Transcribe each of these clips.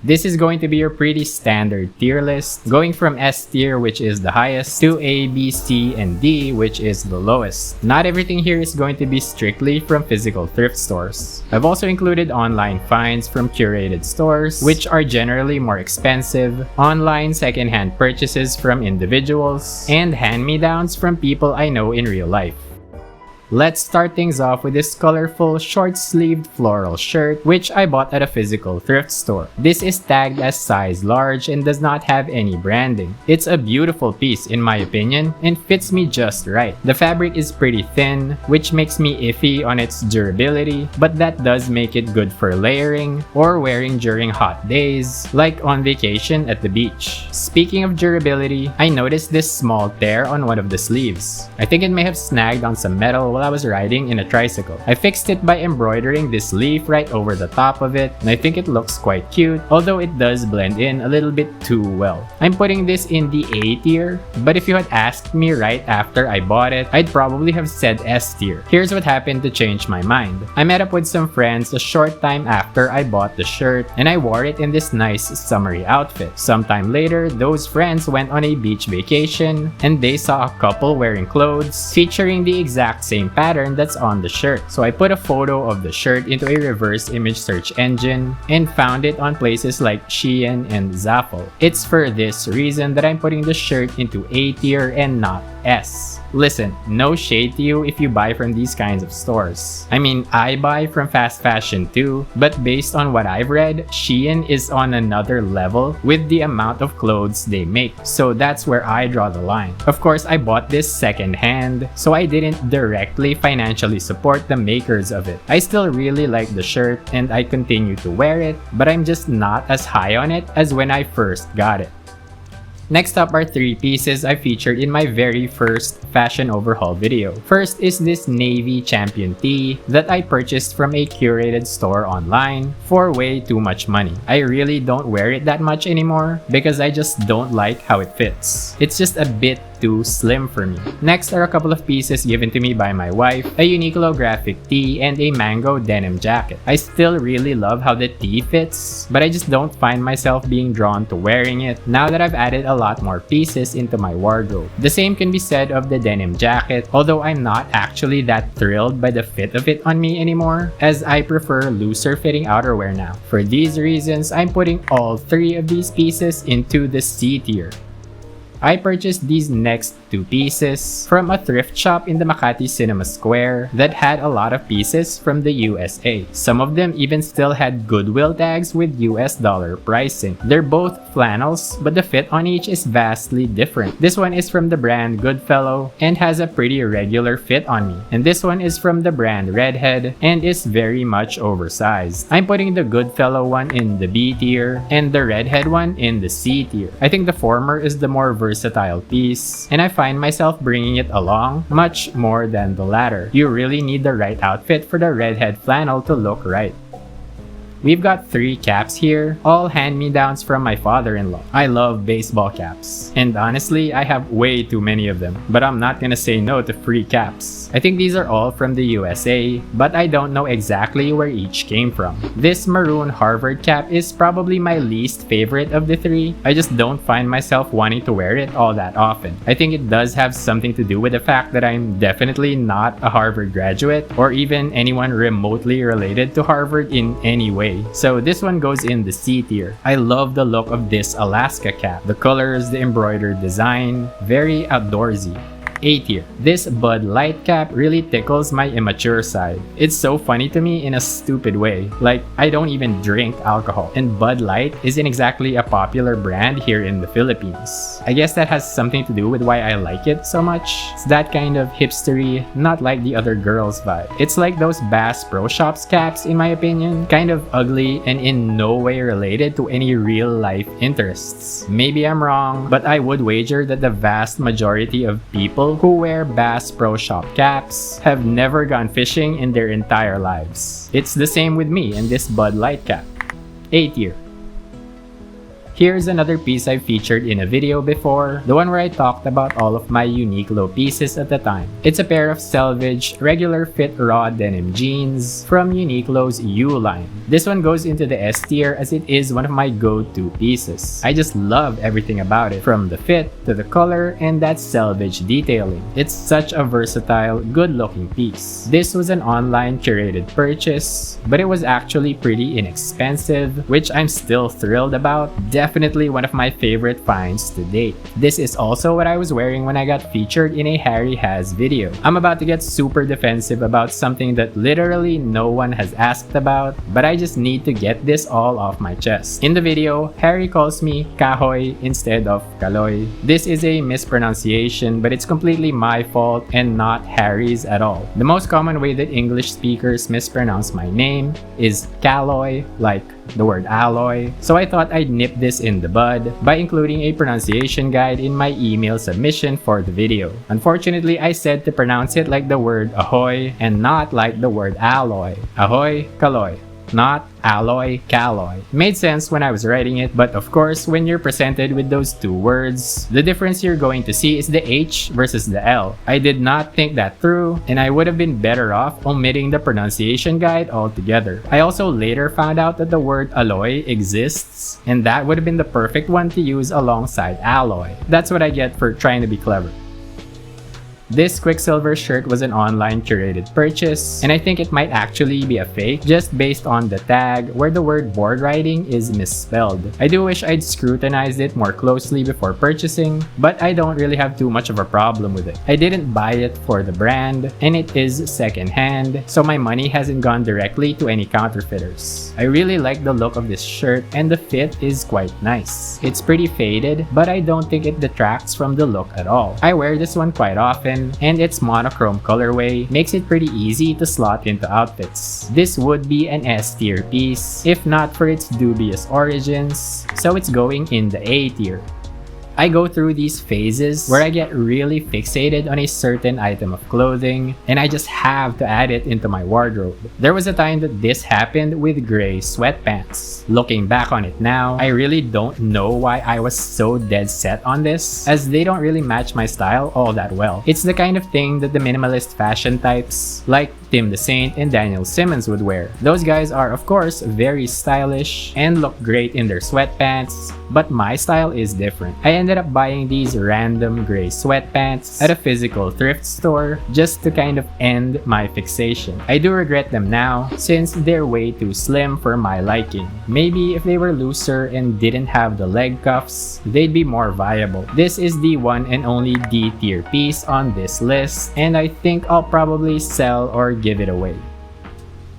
This is going to be your pretty standard tier list, going from S tier, which is the highest, to A, B, C, and D, which is the lowest. Not everything here is going to be strictly from physical thrift stores. I've also included online finds from curated stores, which are generally more expensive, online secondhand purchases from individuals, and hand-me-downs from people I know in real life. Let's start things off with this colorful short-sleeved floral shirt, which I bought at a physical thrift store. This is tagged as size large and does not have any branding. It's a beautiful piece in my opinion and fits me just right. The fabric is pretty thin, which makes me iffy on its durability, but that does make it good for layering or wearing during hot days, like on vacation at the beach. Speaking of durability, I noticed this small tear on one of the sleeves. I think it may have snagged on some metal while I was riding in a tricycle. I fixed it by embroidering this leaf right over the top of it, and I think it looks quite cute, although it does blend in a little bit too well. I'm putting this in the A tier, but if you had asked me right after I bought it, I'd probably have said S tier. Here's what happened to change my mind. I met up with some friends a short time after I bought the shirt, and I wore it in this nice summery outfit. Sometime later, those friends went on a beach vacation, and they saw a couple wearing clothes featuring the exact same pattern that's on the shirt. So I put a photo of the shirt into a reverse image search engine and found it on places like Shein and Zaful. It's for this reason that I'm putting the shirt into A tier and not S. Listen, no shade to you if you buy from these kinds of stores. I mean, I buy from fast fashion too, but based on what I've read, Shein is on another level with the amount of clothes they make. So that's where I draw the line. Of course, I bought this secondhand, so I didn't directly financially support the makers of it. I still really like the shirt and I continue to wear it, but I'm just not as high on it as when I first got it. Next up are 3 pieces I featured in my very first fashion overhaul video. First is this navy champion tee that I purchased from a curated store online for way too much money. I really don't wear it that much anymore because I just don't like how it fits. It's just a bit too slim for me. Next are a couple of pieces given to me by my wife, a Uniqlo graphic tee and a mango denim jacket. I still really love how the tee fits, but I just don't find myself being drawn to wearing it now that I've added a lot more pieces into my wardrobe. The same can be said of the denim jacket, although I'm not actually that thrilled by the fit of it on me anymore, as I prefer looser fitting outerwear now. For these reasons, I'm putting all 3 of these pieces into the C tier. I purchased these next 2 pieces from a thrift shop in the Makati Cinema Square that had a lot of pieces from the USA. Some of them even still had Goodwill tags with US dollar pricing. They're both flannels, but the fit on each is vastly different. This one is from the brand Goodfellow and has a pretty regular fit on me. And this one is from the brand Redhead and is very much oversized. I'm putting the Goodfellow one in the B tier and the Redhead one in the C tier. I think the former is the more versatile piece, and I find myself bringing it along much more than the latter. You really need the right outfit for the Redhead flannel to look right. We've got 3 caps here, all hand-me-downs from my father-in-law. I love baseball caps, and honestly, I have way too many of them, but I'm not gonna say no to free caps. I think these are all from the USA, but I don't know exactly where each came from. This maroon Harvard cap is probably my least favorite of the 3. I just don't find myself wanting to wear it all that often. I think it does have something to do with the fact that I'm definitely not a Harvard graduate, or even anyone remotely related to Harvard in any way. So this one goes in the C tier. I love the look of this Alaska cap. The colors, the embroidered design, very outdoorsy. A tier. This Bud Light cap really tickles my immature side. It's so funny to me in a stupid way. Like, I don't even drink alcohol, and Bud Light isn't exactly a popular brand here in the Philippines. I guess that has something to do with why I like it so much. It's that kind of hipstery, not like the other girls vibe. It's like those Bass Pro Shops caps in my opinion, kind of ugly and in no way related to any real life interests. Maybe I'm wrong, but I would wager that the vast majority of people who wear Bass Pro Shop caps have never gone fishing in their entire lives. It's the same with me and this Bud Light cap. A tier. Here's another piece I featured in a video before, the one where I talked about all of my Uniqlo pieces at the time. It's a pair of Selvedge regular fit raw denim jeans from Uniqlo's U line. This one goes into the S tier as it is one of my go-to pieces. I just love everything about it, from the fit to the color and that Selvedge detailing. It's such a versatile, good-looking piece. This was an online curated purchase, but it was actually pretty inexpensive, which I'm still thrilled about. Definitely one of my favorite finds to date. This is also what I was wearing when I got featured in a Harry Has video. I'm about to get super defensive about something that literally no one has asked about, but I just need to get this all off my chest. In the video, Harry calls me Kahoy instead of Kaloy. This is a mispronunciation, but it's completely my fault and not Harry's at all. The most common way that English speakers mispronounce my name is Kaloy, like the word alloy. So I thought I'd nip this in the bud by including a pronunciation guide in my email submission for the video. Unfortunately, I said to pronounce it like the word ahoy and not like the word alloy. Ahoy, kaloy. Not alloy, calloy. Made sense when I was writing it, but of course, when you're presented with those two words, the difference you're going to see is the H versus the L. I did not think that through, and I would have been better off omitting the pronunciation guide altogether. I also later found out that the word alloy exists, and that would have been the perfect one to use alongside alloy. That's what I get for trying to be clever. This Quiksilver shirt was an online curated purchase, and I think it might actually be a fake just based on the tag where the word board riding is misspelled. I do wish I'd scrutinized it more closely before purchasing, but I don't really have too much of a problem with it. I didn't buy it for the brand, and it is secondhand, so my money hasn't gone directly to any counterfeiters. I really like the look of this shirt, and the fit is quite nice. It's pretty faded, but I don't think it detracts from the look at all. I wear this one quite often, and its monochrome colorway makes it pretty easy to slot into outfits. This would be an S tier piece, if not for its dubious origins, so it's going in the A tier. I go through these phases where I get really fixated on a certain item of clothing and I just have to add it into my wardrobe. There was a time that this happened with gray sweatpants. Looking back on it now, I really don't know why I was so dead set on this, as they don't really match my style all that well. It's the kind of thing that the minimalist fashion types like Tim the Saint and Daniel Simmons would wear. Those guys are of course very stylish and look great in their sweatpants, but my style is different. I ended up buying these random gray sweatpants at a physical thrift store just to kind of end my fixation. I do regret them now since they're way too slim for my liking. Maybe if they were looser and didn't have the leg cuffs, they'd be more viable. This is the one and only D tier piece on this list, and I think I'll probably sell or give it away.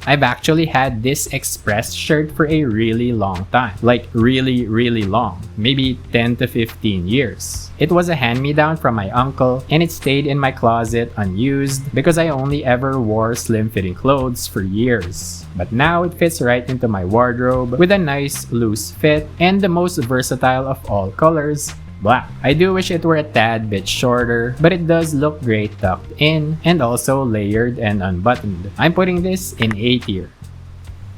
I've actually had this Express shirt for a really long time. Like really long. Maybe 10 to 15 years. It was a hand-me-down from my uncle and it stayed in my closet unused because I only ever wore slim-fitting clothes for years. But now it fits right into my wardrobe with a nice loose fit and the most versatile of all colors, black. I do wish it were a tad bit shorter, but it does look great tucked in and also layered and unbuttoned. I'm putting this in A tier.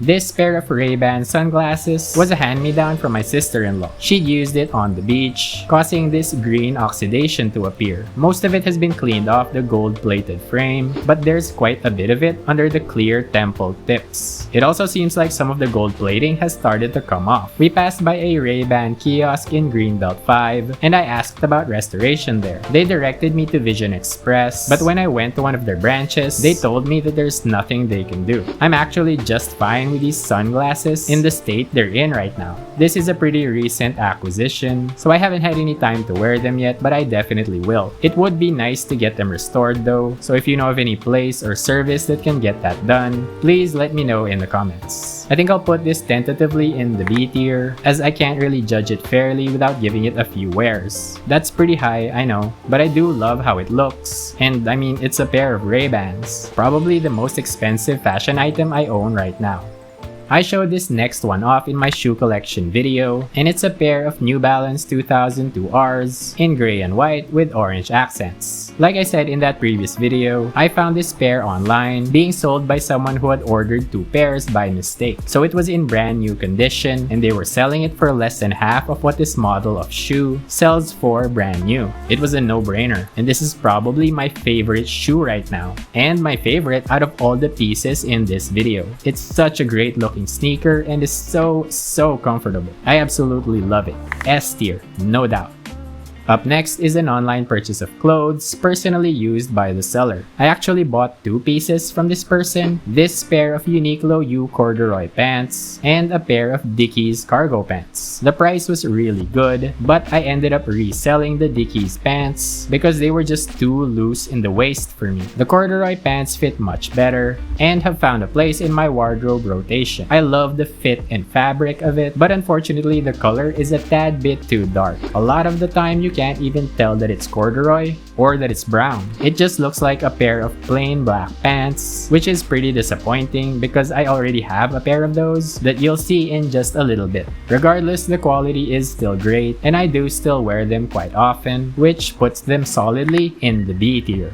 This pair of Ray-Ban sunglasses was a hand-me-down from my sister-in-law. She'd used it on the beach, causing this green oxidation to appear. Most of it has been cleaned off the gold-plated frame, but there's quite a bit of it under the clear temple tips. It also seems like some of the gold plating has started to come off. We passed by a Ray-Ban kiosk in Greenbelt 5, and I asked about restoration there. They directed me to Vision Express, but when I went to one of their branches, they told me that there's nothing they can do. I'm actually just fine with these sunglasses in the state they're in right now. This is a pretty recent acquisition, so I haven't had any time to wear them yet, but I definitely will. It would be nice to get them restored though, so if you know of any place or service that can get that done, please let me know in the comments. I think I'll put this tentatively in the B tier, as I can't really judge it fairly without giving it a few wears. That's pretty high, I know, but I do love how it looks, and I mean, it's a pair of Ray-Bans. Probably the most expensive fashion item I own right now. I showed this next one off in my shoe collection video, and it's a pair of New Balance 2002Rs in gray and white with orange accents. Like I said in that previous video, I found this pair online being sold by someone who had ordered 2 pairs by mistake. So it was in brand new condition and they were selling it for less than half of what this model of shoe sells for brand new. It was a no-brainer, and this is probably my favorite shoe right now, and my favorite out of all the pieces in this video. It's such a great looking sneaker and is so comfortable. I absolutely love it. S tier, no doubt. Up next is an online purchase of clothes personally used by the seller. I actually bought 2 pieces from this person, this pair of Uniqlo U corduroy pants and a pair of Dickies cargo pants. The price was really good, but I ended up reselling the Dickies pants because they were just too loose in the waist for me. The corduroy pants fit much better and have found a place in my wardrobe rotation. I love the fit and fabric of it, but unfortunately the color is a tad bit too dark. A lot of the time you can't even tell that it's corduroy or that it's brown. It just looks like a pair of plain black pants, which is pretty disappointing because I already have a pair of those that you'll see in just a little bit. Regardless, the quality is still great and I do still wear them quite often, which puts them solidly in the B tier.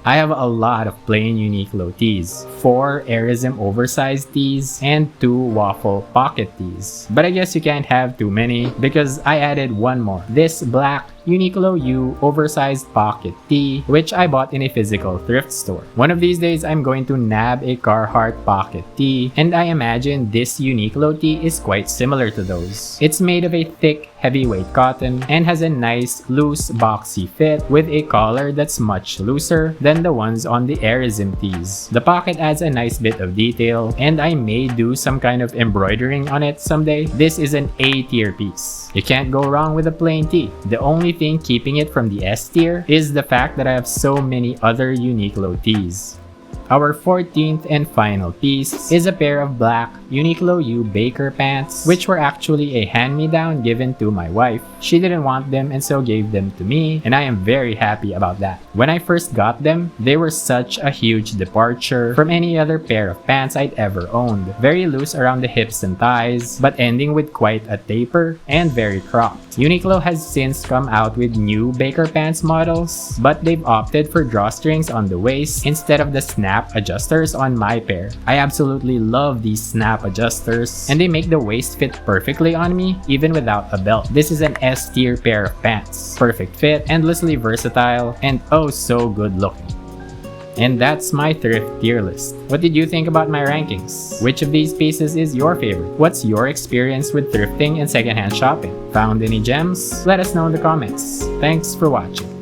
I have a lot of plain Uniqlo tees, 4 Airism oversized tees, and 2 waffle pocket tees. But I guess you can't have too many because I added one more. This black Uniqlo U oversized pocket tee, which I bought in a physical thrift store. One of these days, I'm going to nab a Carhartt pocket tee, and I imagine this Uniqlo tee is quite similar to those. It's made of a thick, heavyweight cotton and has a nice, loose, boxy fit with a collar that's much looser than the ones on the Airism tees. The pocket adds a nice bit of detail, and I may do some kind of embroidering on it someday. This is an A tier piece. You can't go wrong with a plain tee. The only thing keeping it from the S tier is the fact that I have so many other Uniqlo tees. Our 14th and final piece is a pair of black Uniqlo U Baker pants, which were actually a hand-me-down given to my wife. She didn't want them and so gave them to me, and I am very happy about that. When I first got them, they were such a huge departure from any other pair of pants I'd ever owned. Very loose around the hips and thighs, but ending with quite a taper and very cropped. Uniqlo has since come out with new Baker pants models, but they've opted for drawstrings on the waist instead of the snap adjusters on my pair. I absolutely love these snap adjusters, and they make the waist fit perfectly on me even without a belt. This is an S tier pair of pants. Perfect fit, endlessly versatile, and oh so good looking. And that's my thrift tier list. What did you think about my rankings? Which of these pieces is your favorite? What's your experience with thrifting and secondhand shopping? Found any gems? Let us know in the comments. Thanks for watching.